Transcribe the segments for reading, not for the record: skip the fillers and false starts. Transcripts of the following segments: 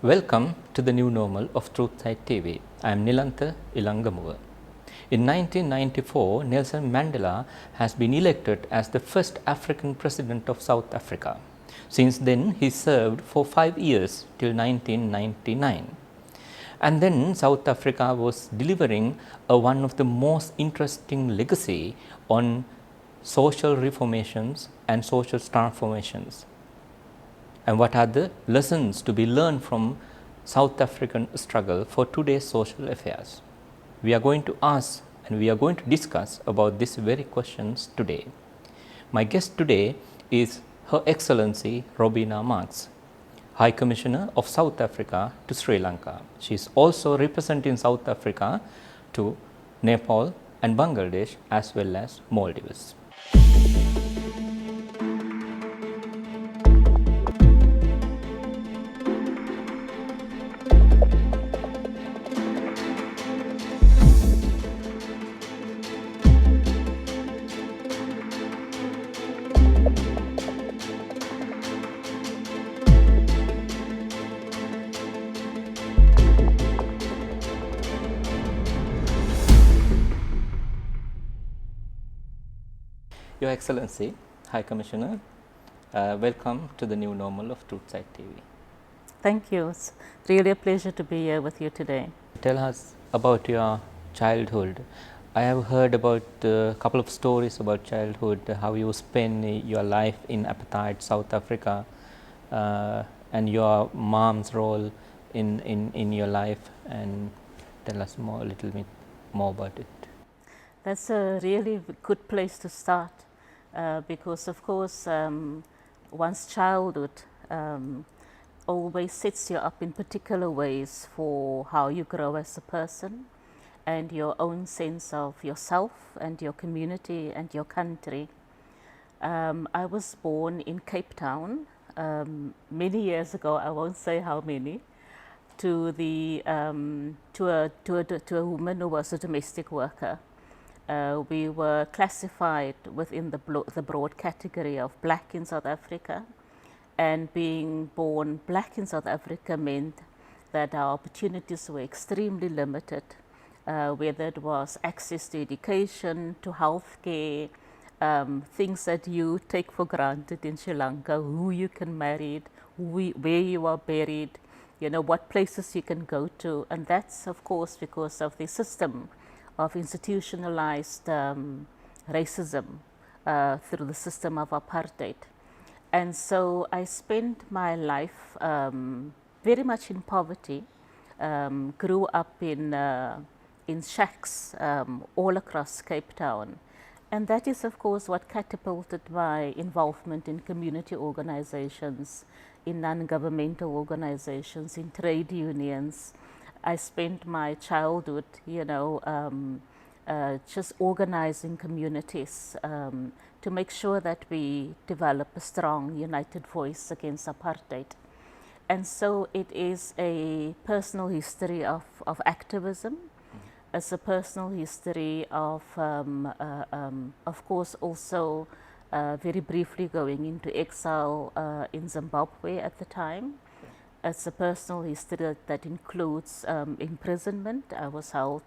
Welcome to the new normal of Truthside TV. I am Nilantha Ilangamuwa. In 1994, Nelson Mandela has been elected as the first African president of South Africa. Since then, he served for 5 years till 1999. And then South Africa was delivering one of the most interesting legacy on social reformations and social transformations. And what are the lessons to be learned from South African struggle for today's social affairs? We are going to ask and we are going to discuss about these very questions today. My guest today is Her Excellency Robina Marks, High Commissioner of South Africa to Sri Lanka. She is also representing South Africa to Nepal and Bangladesh as well as Maldives. Your Excellency, High Commissioner, welcome to the new normal of Truthside TV. Thank you. It's really a pleasure to be here with you today. Tell us about your childhood. I have heard about a couple of stories about childhood, how you spend your life in apartheid South Africa and your mom's role in your life, and tell us a little bit more about it. That's a really good place to start because of course one's childhood always sets you up in particular ways for how you grow as a person and your own sense of yourself and your community and your country. I was born in Cape Town many years ago, I won't say how many, to a woman who was a domestic worker. We were classified within the broad category of black in South Africa, and being born black in South Africa meant that our opportunities were extremely limited, whether it was access to education, to healthcare, things that you take for granted in Sri Lanka, who you can marry, where you are buried, you know, what places you can go to, and that's of course because of the system of institutionalized racism through the system of apartheid. And so I spent my life very much in poverty, grew up in shacks all across Cape Town. And that is of course what catapulted my involvement in community organizations, in non-governmental organizations, in trade unions. I spent my childhood, you know, just organizing communities to make sure that we develop a strong, united voice against apartheid. And so it is a personal history of activism, as a personal history of course, also very briefly going into exile in Zimbabwe at the time. As a personal history that includes imprisonment. I was held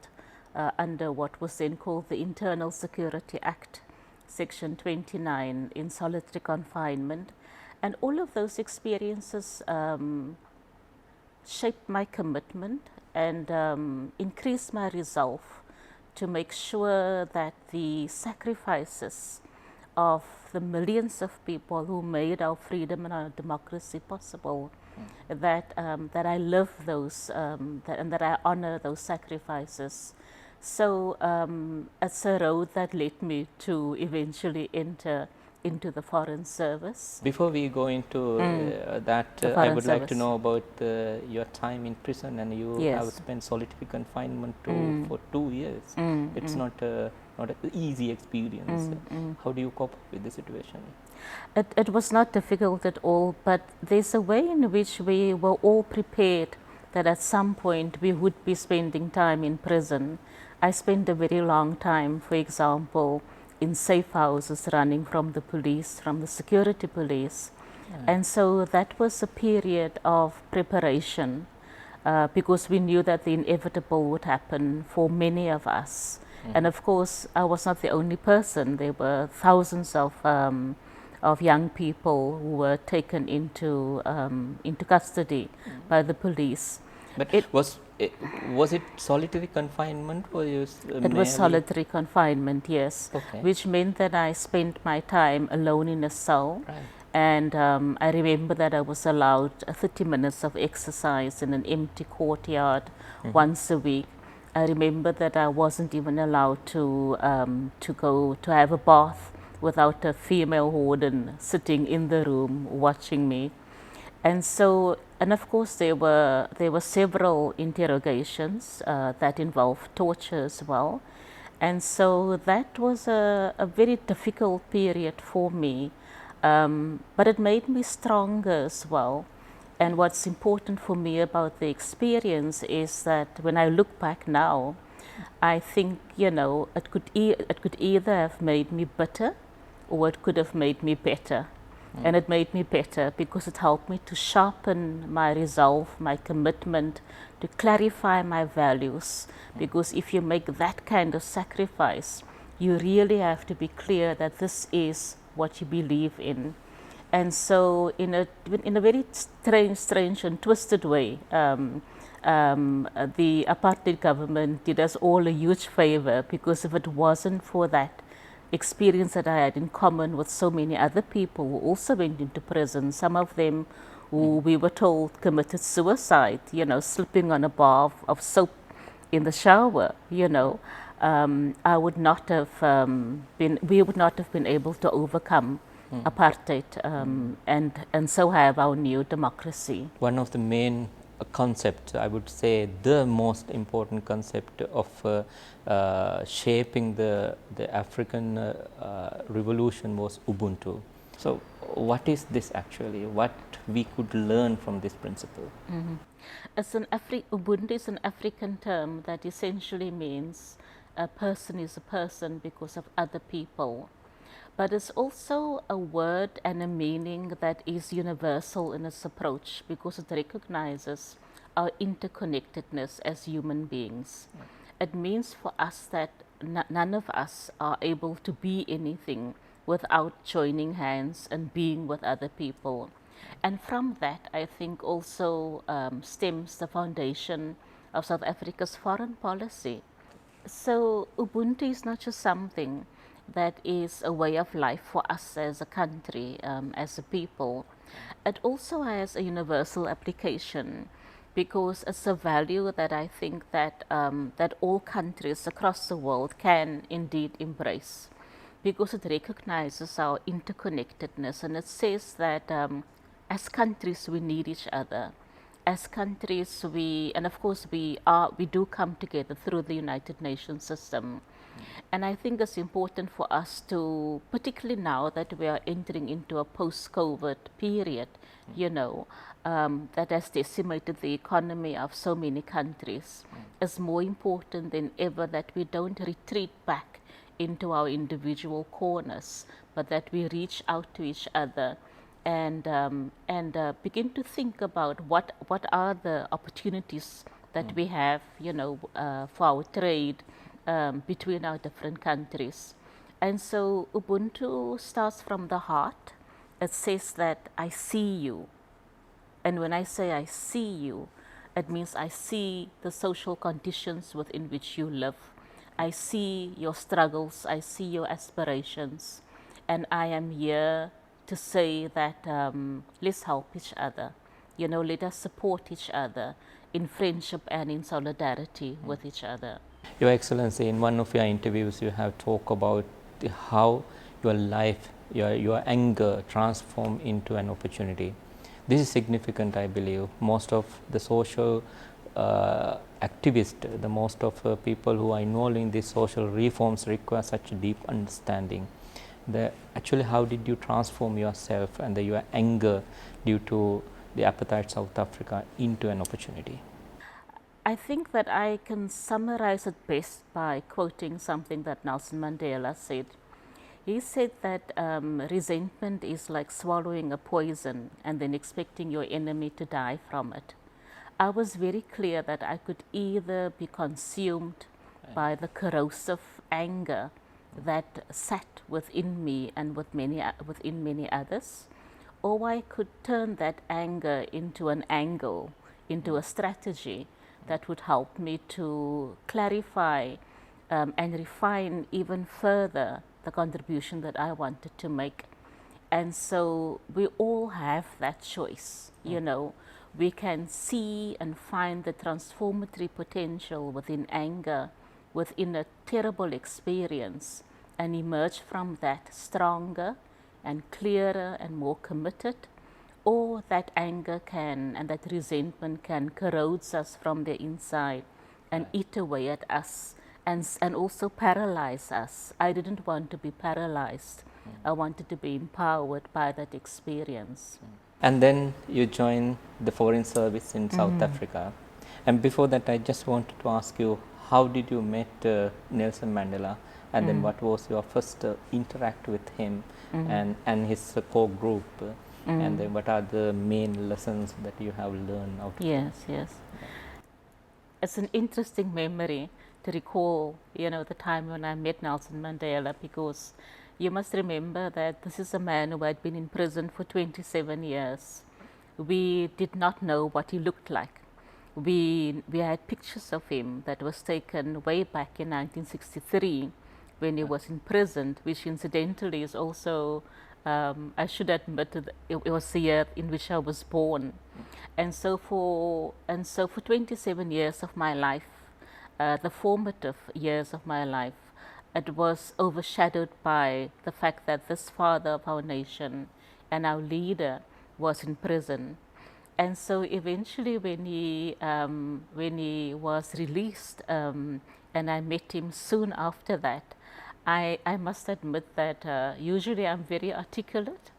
under what was then called the Internal Security Act, Section 29, in solitary confinement. And all of those experiences shaped my commitment and increased my resolve to make sure that the sacrifices of the millions of people who made our freedom and our democracy possible, that I live those and that I honor those sacrifices. So it's a road that led me to eventually enter into the Foreign Service. Before we go into that, I would like to know about your time in prison, and you have spent solitary confinement for 2 years. It's not an easy experience. How do you cope up with the situation? It was not difficult at all, but there's a way in which we were all prepared that at some point we would be spending time in prison. I spent a very long time, for example, in safe houses running from the police, from the security police. And so that was a period of preparation because we knew that the inevitable would happen for many of us. And of course, I was not the only person. There were thousands of young people who were taken into custody by the police. But It, was it solitary confinement or it was merely? solitary confinement, yes, Okay. which meant that I spent my time alone in a cell. Right. And I remember that I was allowed 30 minutes of exercise in an empty courtyard once a week. I remember that I wasn't even allowed to go to have a bath without a female warden sitting in the room watching me. And so, and of course, there were several interrogations that involved torture as well. And so that was a very difficult period for me, but it made me stronger as well. And what's important for me about the experience is that when I look back now, I think, you know, it could either have made me bitter or it could have made me better. And it made me better because it helped me to sharpen my resolve, my commitment, to clarify my values. Because if you make that kind of sacrifice, you really have to be clear that this is what you believe in. And so, in a very strange and twisted way, the apartheid government did us all a huge favor, because if it wasn't for that experience that I had in common with so many other people who also went into prison, some of them who we were told committed suicide, you know, slipping on a bar of soap in the shower, you know, I would not have we would not have been able to overcome apartheid and so have our new democracy. One of the main concepts, I would say the most important concept of shaping the African revolution was Ubuntu. So what is this actually? What we could learn from this principle? Ubuntu is an African term that essentially means a person is a person because of other people. But it's also a word and a meaning that is universal in its approach, because it recognizes our interconnectedness as human beings. It means for us that none of us are able to be anything without joining hands and being with other people. And from that, I think also stems the foundation of South Africa's foreign policy. So Ubuntu is not just something that is a way of life for us as a country, as a people. It also has a universal application, because it's a value that I think that that all countries across the world can indeed embrace, because it recognizes our interconnectedness, and it says that as countries we need each other. As countries, and of course we do come together through the United Nations system. And I think it's important for us to, particularly now that we are entering into a post-COVID period, you know, that has decimated the economy of so many countries. It's more important than ever that we don't retreat back into our individual corners, but that we reach out to each other and begin to think about what are the opportunities that we have, you know, for our trade between our different countries. And so Ubuntu starts from the heart. It says that I see you. And when I say I see you, it means I see the social conditions within which you live. I see your struggles, I see your aspirations, and I am here to say that let's help each other. You know, let us support each other in friendship and in solidarity with each other. Your Excellency, in one of your interviews, you have talked about how your life, your anger transformed into an opportunity. This is significant, I believe. Most of the social activists, most of people who are involved in these social reforms require such a deep understanding. Actually, how did you transform yourself and your anger due to the apartheid South Africa into an opportunity? I think that I can summarize it best by quoting something that Nelson Mandela said. He said that resentment is like swallowing a poison and then expecting your enemy to die from it. I was very clear that I could either be consumed by the corrosive anger that sat within me and within many others, or I could turn that anger into an angle, into a strategy that would help me to clarify and refine even further the contribution that I wanted to make. And so we all have that choice, you know. We can see and find the transformatory potential within anger, within a terrible experience, and emerge from that stronger and clearer and more committed, or that anger can and that resentment can corrode us from the inside and eat away at us and also paralyze us. I didn't want to be paralyzed. I wanted to be empowered by that experience. And then you joined the foreign service in South Africa. And before that, I just wanted to ask you, how did you meet Nelson Mandela? And then what was your first interact with him and his core group? And then what are the main lessons that you have learned out of Yes, yes. It's an interesting memory to recall, you know, the time when I met Nelson Mandela, because you must remember that this is a man who had been in prison for 27 years. We did not know what he looked like. We had pictures of him that was taken way back in 1963 when he was imprisoned, which incidentally is also, I should admit, it was the year in which I was born. And so for 27 years of my life, the formative years of my life, it was overshadowed by the fact that this father of our nation and our leader was in prison. And so eventually when he was released, and I met him soon after that, I must admit that usually I'm very articulate,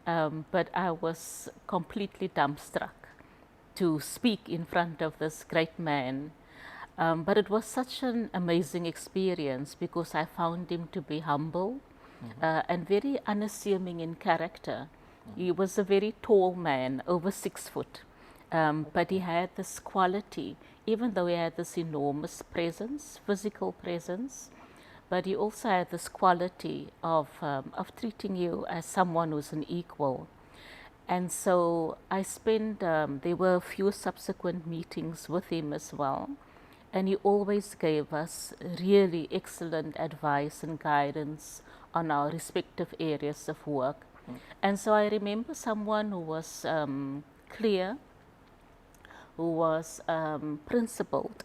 but I was completely dumbstruck to speak in front of this great man. But it was such an amazing experience because I found him to be humble and very unassuming in character. He was a very tall man, over 6 foot, but he had this quality, even though he had this enormous presence, physical presence, but he also had this quality of treating you as someone who's an equal. And so I spent, there were a few subsequent meetings with him as well. And he always gave us really excellent advice and guidance on our respective areas of work. And so I remember someone who was clear, who was principled,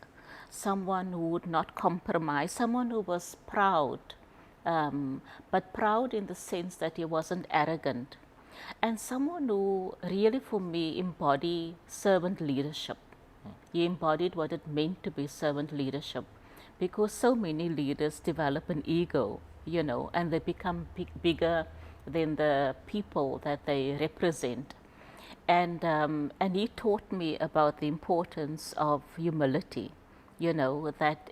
someone who would not compromise, someone who was proud, but proud in the sense that he wasn't arrogant, and someone who really for me embodied servant leadership. He embodied what it meant to be servant leadership, because so many leaders develop an ego, you know, and they become bigger than the people that they represent. And he taught me about the importance of humility, you know, that,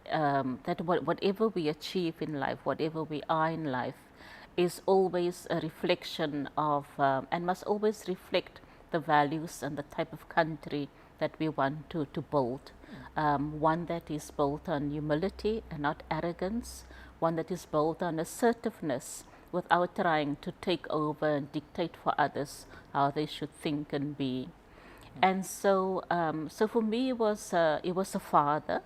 whatever we achieve in life, whatever we are in life, is always a reflection of, and must always reflect the values and the type of country that we want to build. One that is built on humility and not arrogance, one that is built on assertiveness without trying to take over and dictate for others how they should think and be. And so, so for me, it was a father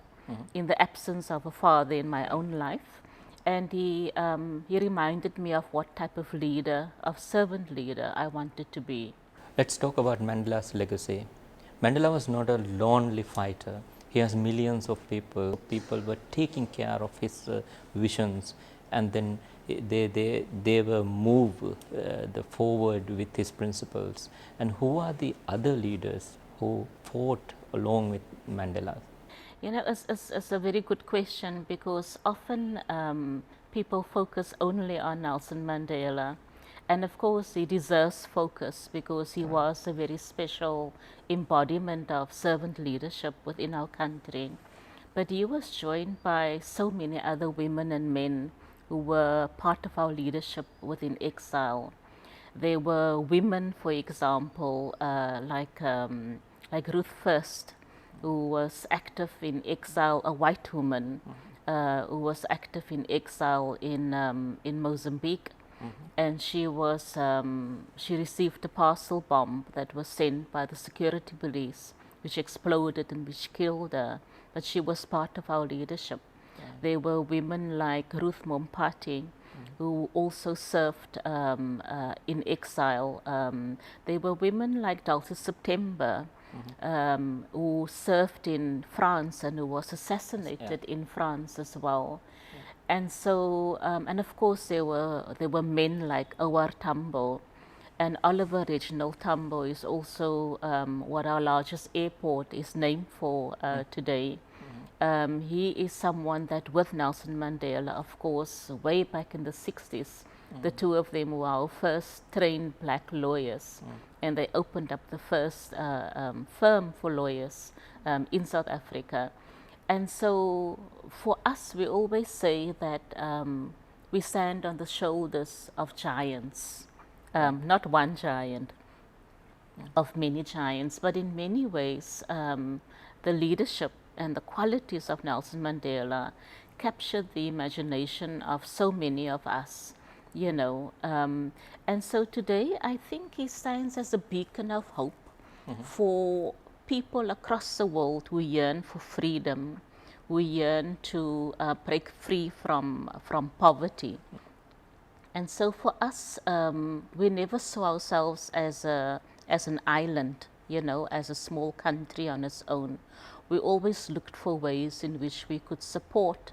in the absence of a father in my own life. And he reminded me of what type of leader, of servant leader I wanted to be. Let's talk about Mandela's legacy. Mandela was not a lonely fighter. He has millions of people. People were taking care of his visions, and then they were moved forward with his principles. And who are the other leaders who fought along with Mandela? You know, it's a very good question, because often people focus only on Nelson Mandela. And of course, he deserves focus because he was a very special embodiment of servant leadership within our country. But he was joined by so many other women and men who were part of our leadership within exile. There were women, for example, like Ruth First, who was active in exile, a white woman who was active in exile in Mozambique. And she received a parcel bomb that was sent by the security police, which exploded and which killed her. But she was part of our leadership. There were women like Ruth Mompati, who also served in exile. There were women like Dulce September, who served in France and who was assassinated in France as well. And so, and of course, there were men like Owar Tambo, and Oliver Reginald Tambo is also what our largest airport is named for today. He is someone that, with Nelson Mandela, of course, way back in the 60s, the two of them were our first trained black lawyers, and they opened up the first firm for lawyers in South Africa. And so for us, we always say that we stand on the shoulders of giants, not one giant, of many giants, but in many ways, the leadership and the qualities of Nelson Mandela captured the imagination of so many of us, you know. And so today, I think he stands as a beacon of hope for people across the world who yearn for freedom, who yearn to break free from poverty. And so for us, we never saw ourselves as an island, you know, as a small country on its own. We always looked for ways in which we could support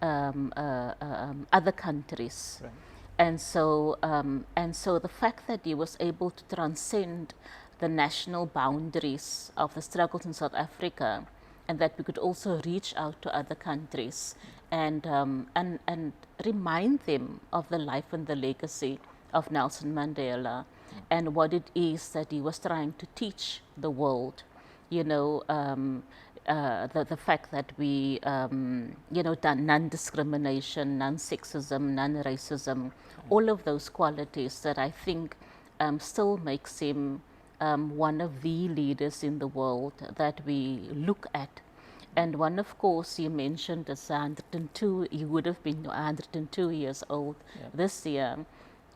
other countries. Right. And so the fact that he was able to transcend the national boundaries of the struggles in South Africa, and that we could also reach out to other countries and remind them of the life and the legacy of Nelson Mandela and what it is that he was trying to teach the world. You know, the fact that we, you know, non-discrimination, non-sexism, non-racism, all of those qualities that I think still makes him one of the leaders in the world that we look at. And one, of course, you mentioned is 102, he would have been 102 years old this year.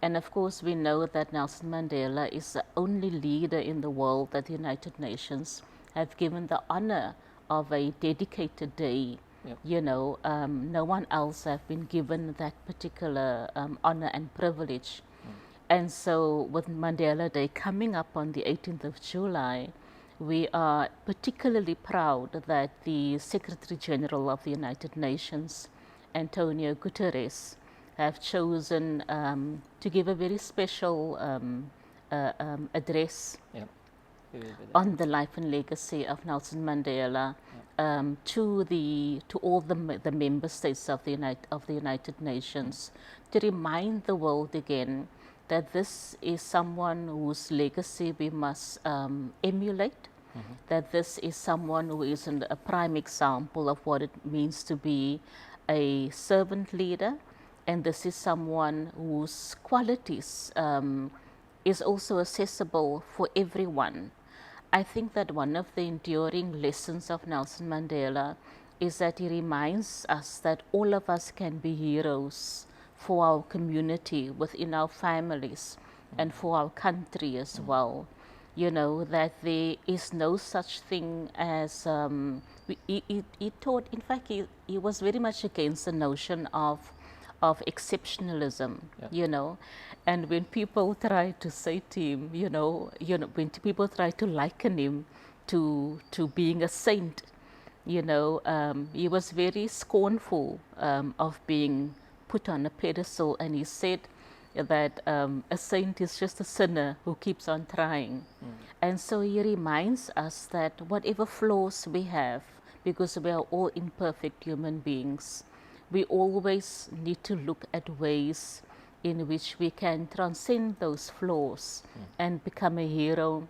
And of course, we know that Nelson Mandela is the only leader in the world that the United Nations have given the honor of a dedicated day. You know, no one else have been given that particular honor and privilege. And so with Mandela Day coming up on the 18th of July, we are particularly proud that the Secretary General of the United Nations, Antonio Guterres, have chosen to give a very special address on the life and legacy of Nelson Mandela to all the member states of the United Nations, to remind the world again that this is someone whose legacy we must emulate, that this is someone who is a prime example of what it means to be a servant leader, and this is someone whose qualities is also accessible for everyone. I think that one of the enduring lessons of Nelson Mandela is that he reminds us that all of us can be heroes for our community, within our families, and for our country as well. You know, that there is no such thing as, he taught, in fact, he was very much against the notion of exceptionalism, you know. And when people try to say to him, you know, when people try to liken him to being a saint, you know, he was very scornful of being put on a pedestal, and he said that a saint is just a sinner who keeps on trying. And so he reminds us that whatever flaws we have, because we are all imperfect human beings, we always need to look at ways in which we can transcend those flaws and become a hero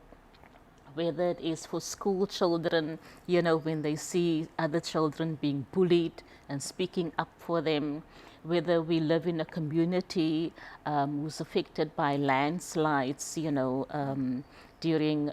whether it is for school children, when they see other children being bullied and speaking up for them, whether we live in a community who's affected by landslides, during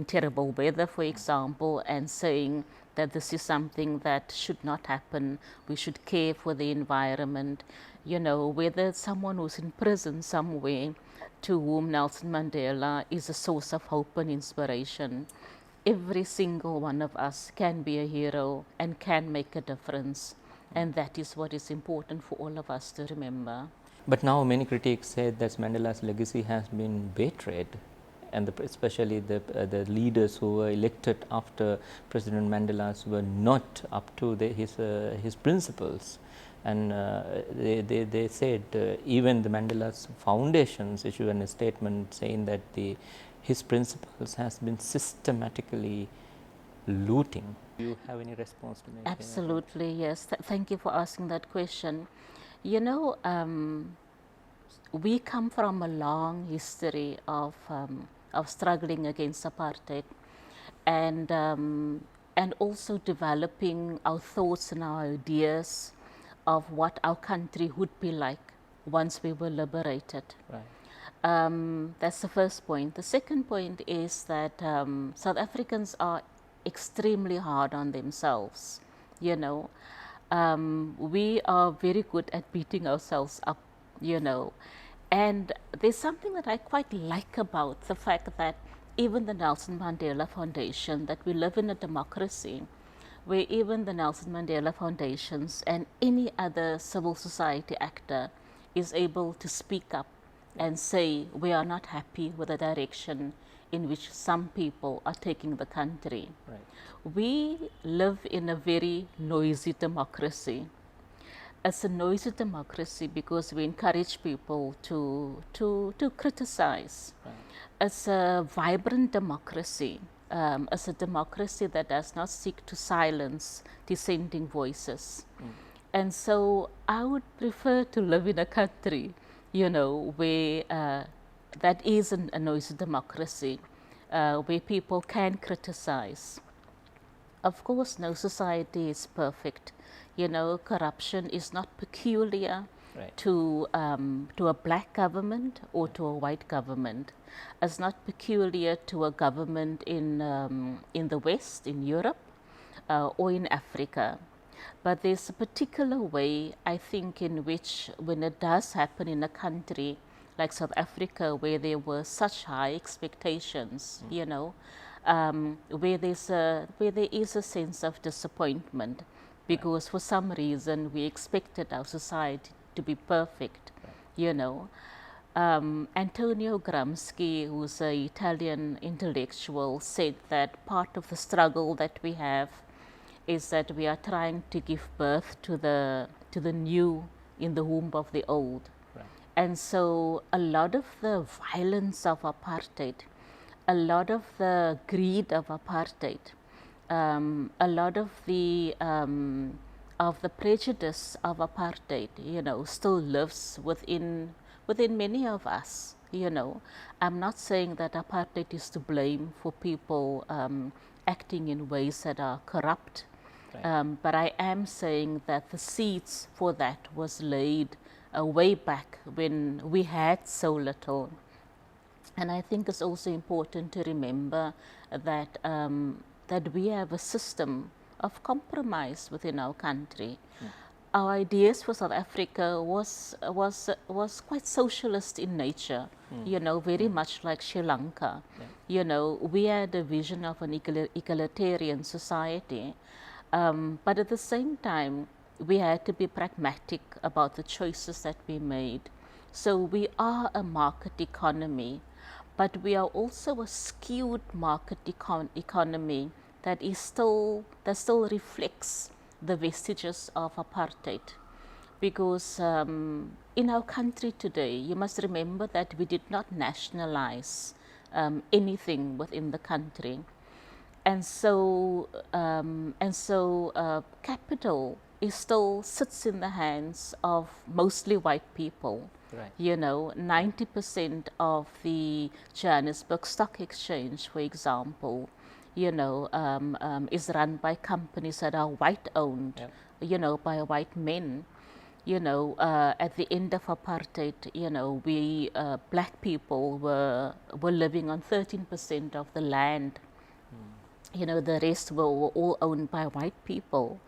terrible weather, for example, and saying that this is something that should not happen. We should care for the environment. Whether it's someone who's in prison somewhere, to whom Nelson Mandela is a source of hope and inspiration. Every single one of us can be a hero and can make a difference. And that is what is important for all of us to remember. But now many critics say that Mandela's legacy has been betrayed, and especially the leaders who were elected after President Mandela's were not up to his principles. And they said even the Mandela's foundations issued a statement saying that his principles has been systematically looting. Do you have any response to make? Absolutely, yes. Thank you for asking that question. We come from a long history of struggling against apartheid, and also developing our thoughts and our ideas of what our country would be like once we were liberated. Right. That's the first point. The second point is that South Africans are extremely hard on themselves. We are very good at beating ourselves up, and there's something that I quite like about the fact that even the Nelson Mandela Foundation, that we live in a democracy where even the Nelson Mandela Foundations and any other civil society actor is able to speak up and say we are not happy with the direction in which some people are taking the country. Right. We live in a very noisy democracy. It's a noisy democracy because we encourage people to criticize. Right. It's a vibrant democracy. It's a democracy that does not seek to silence dissenting voices. And so I would prefer to live in a country, where that is a noisy democracy, where people can criticize. Of course, no society is perfect. Corruption is not peculiar Right. to a black government or to a white government. It's not peculiar to a government in the West, in Europe, or in Africa. But there's a particular way, I think, in which when it does happen in a country like South Africa, where there were such high expectations, where there is a sense of disappointment, because for some reason we expected our society to be perfect. Antonio Gramsci, who's an Italian intellectual, said that part of the struggle that we have is that we are trying to give birth to the new in the womb of the old. Right. And so a lot of the violence of apartheid, a lot of the greed of apartheid, a lot of the prejudice of apartheid, still lives within many of us. I'm not saying that apartheid is to blame for people acting in ways that are corrupt, Right. but I am saying that the seeds for that was laid way back when we had so little. And I think it's also important to remember that that we have a system of compromise within our country. Our ideas for South Africa was quite socialist in nature, very much like Sri Lanka. We had a vision of an egalitarian society, but at the same time, we had to be pragmatic about the choices that we made. So we are a market economy, but we are also a skewed market economy that still reflects the vestiges of apartheid. Because in our country today, you must remember that we did not nationalize anything within the country. And so capital is still sits in the hands of mostly white people. Right. You know, 90% of the Johannesburg Stock Exchange, for example, you know, is run by companies that are white owned, Yep. you know, by white men. You know, at the end of apartheid, you know, we black people were living on 13% of the land. You know, the rest were all owned by white people.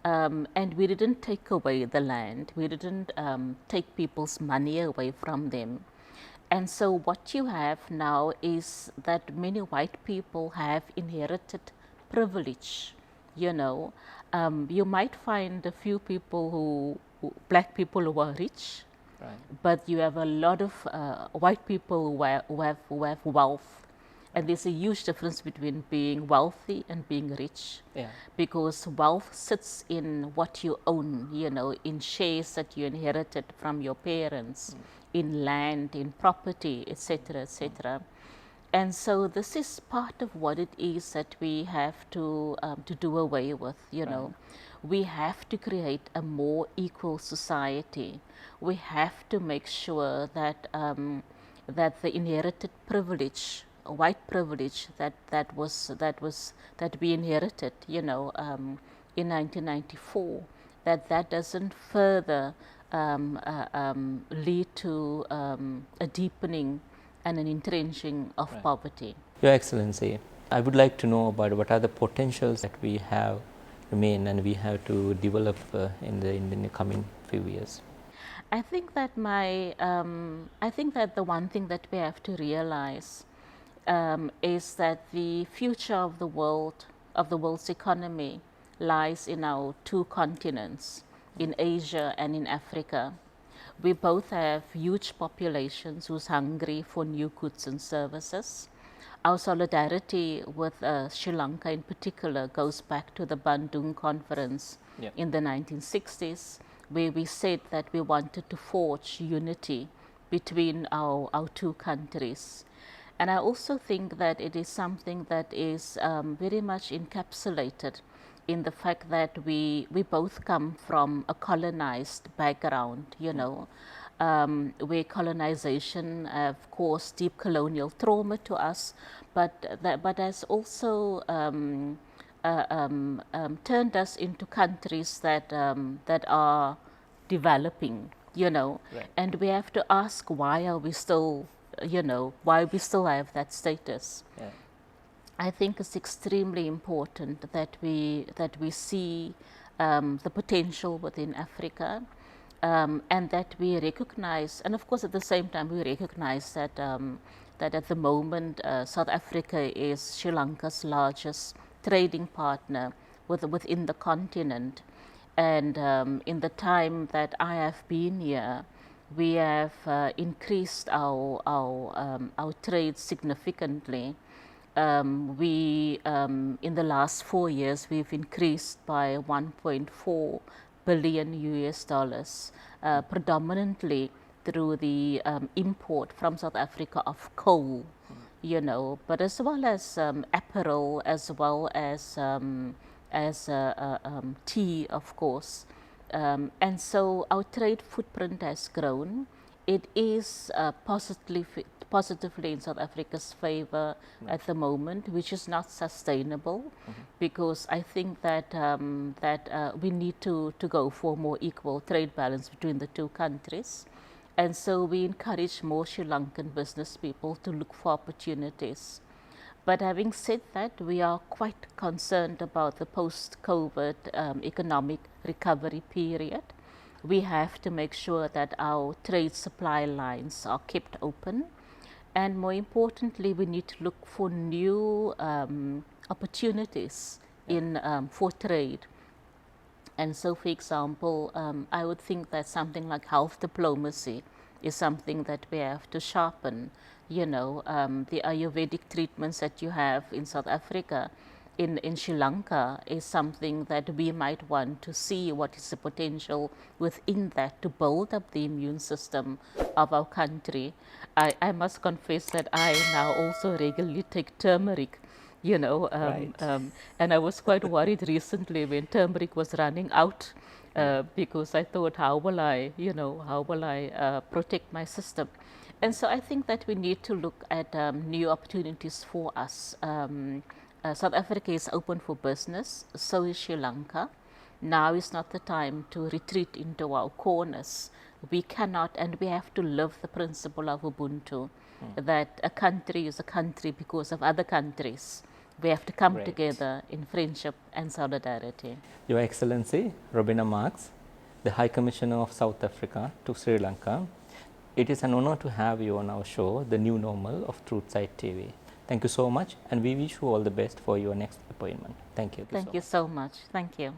And we didn't take away the land. We didn't take people's money away from them. And so what you have now is that many white people have inherited privilege. You know, you might find a few people black people who are rich, Right. but you have a lot of white people who have wealth. And there's a huge difference between being wealthy and being rich. Yeah. Because wealth sits in what you own, you know, in shares that you inherited from your parents, in land, in property, etc., etc. And so this is part of what it is that we have to do away with, you know. We have to create a more equal society. We have to make sure that that the inherited privilege, white privilege that we inherited, you know, in 1994, that doesn't further lead to a deepening and an entrenching of poverty. Your Excellency, I would like to know about what are the potentials that we have remain and we have to develop in the coming few years. I think that the one thing that we have to realize is that the future of the world's economy, lies in our two continents, in Asia and in Africa. We both have huge populations who's hungry for new goods and services. Our solidarity with Sri Lanka in particular goes back to the Bandung Conference in the 1960s, where we said that we wanted to forge unity between our two countries. And I also think that it is something that is very much encapsulated in the fact that we both come from a colonized background, you know, where colonization have caused deep colonial trauma to us, but has also turned us into countries that are developing, you know. Right. And we have to ask, why are we still, you know, why we still have that status. Yeah. I think it's extremely important that we see the potential within Africa, and that we recognize, and of course at the same time we recognize that that at the moment South Africa is Sri Lanka's largest trading partner within the continent. And in the time that I have been here, we have increased our trade significantly. In the last 4 years, we've increased by 1.4 billion US dollars, predominantly through the import from South Africa of coal, you know, but as well as apparel, as well as tea, of course. And so our trade footprint has grown. It is positively in South Africa's favor at the moment, which is not sustainable, because I think that we need to go for more equal trade balance between the two countries. And so we encourage more Sri Lankan business people to look for opportunities. But having said that, we are quite concerned about the post-COVID economic recovery period. We have to make sure that our trade supply lines are kept open. And more importantly, we need to look for new opportunities for trade. And so, for example, I would think that something like health diplomacy is something that we have to sharpen. You know, the Ayurvedic treatments that you have in South Africa, in Sri Lanka, is something that we might want to see what is the potential within that to build up the immune system of our country. I must confess that I now also regularly take turmeric, you know, and I was quite worried recently when turmeric was running out because I thought, how will I, how will I protect my system? And so I think that we need to look at new opportunities for us. South Africa is open for business, so is Sri Lanka. Now is not the time to retreat into our corners. We cannot, and we have to live the principle of Ubuntu, that a country is a country because of other countries. We have to come Great. together in friendship and solidarity. Your Excellency Robina Marks, the High Commissioner of South Africa to Sri Lanka, it is an honor to have you on our show, The New Normal of Truthside TV. Thank you so much, and we wish you all the best for your next appointment. Thank you. Thank you so much. Thank you.